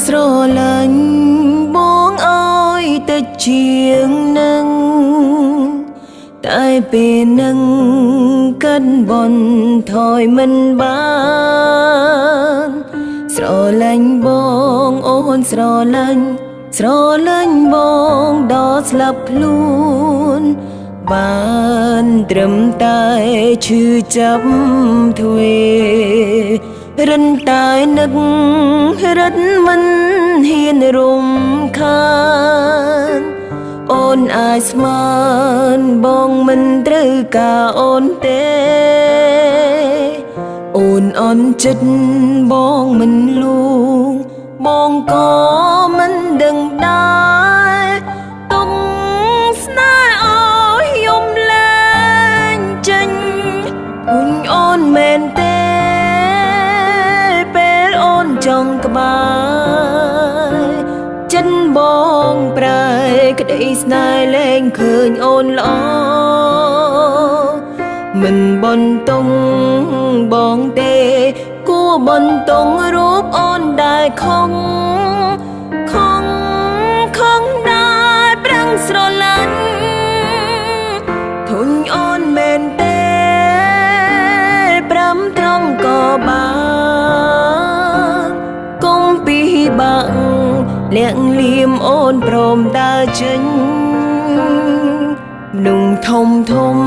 ស្រឡាញ់បងអើយទៅជាងនឹងតែពេលនឹងកិនបនថយមិនបានស្រឡាញ់បងអូនស្រឡាញ់បងដល់ស្លាប់ខ្លួនបានត្រឹមតែឈឺចាប់ទ្វេរិនតែនឹករត់មិនហ៊ានរំខានអូនអាចស្មានបងមិនត្រូវការអូនទេអូនអន់ចិត្តបងមិនលួងបងក៏មិនដឹងដែរទុំស្នេហ៍អើយយំលែងចេញគុញអូនមែនទេពេលអូនចង់ក្បែរចិនបងប្រែក្តីស្នេហ៍លែងឃើញអូនល្អមិនបន់តុងបងទេគួបន់តុងរូបអូនដែលខំដែរប្រាំងស្រឡាញ់ធុញអូនមែនទេប្រាំត្រង់ក៏បានកុំពីបាក់លាក់លៀមអូនព្រមដើរចេញนุ่งធំ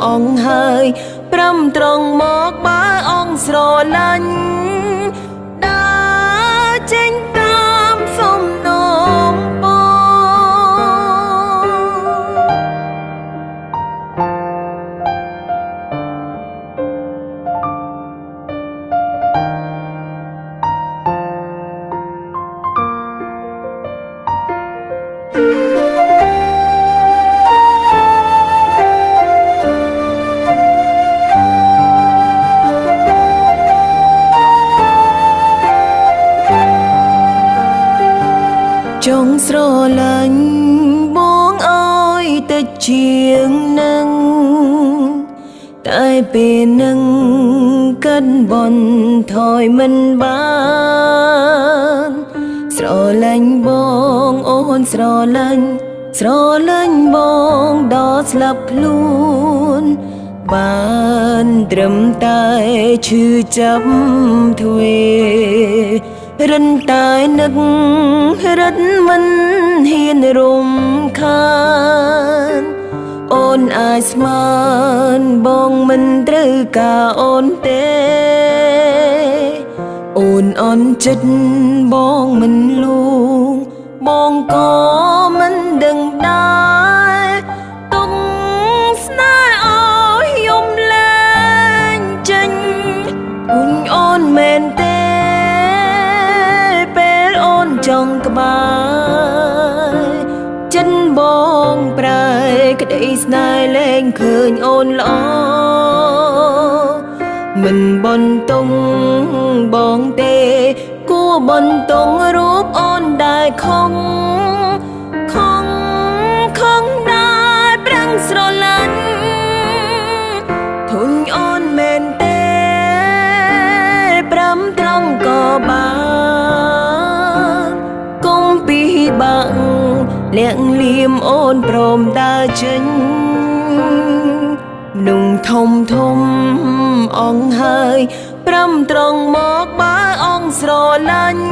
អងហើយប្រាំត្រង់មកបើអងស្រឡាញ់ដើរចេញតាមសំណងបងចង់ស្រឡាញ់បងអើយទៅជាងនឹងតែពេលនឹងកិនបនថយមិនបានស្រឡាញ់បងអូនស្រឡាញ់បងដល់ស្លាប់ខ្លួនបានត្រឹមតែឈឺចាប់ទ្វេរិនតែនឹករត់មិនហ៊ានរំខានអូនអាចស្មានបងមិនត្រូវការអូនទេអូនអន់ចិត្តបងមិនលួងបងក៏មិនដឹងដែរទុំស្នេហ៍អើយយំលែងចេញគុញអូនមែនទេចង់ក្បែរចិនបងប្រែក្តីស្នេហ៍លែងឃើញអូនល្អមិនបន់តុងបងទេគួបន់តុងរូបអូនដែលខំដែរប្រាំងស្រឡាញ់ធុញអូនមែនទេប្រាំត្រង់ក៏បានពីបាក់លាក់លៀមអូនព្រមដើរចេញนุ่งធំអងហើយប្រាំត្រង់មកបើអងស្រឡាញ់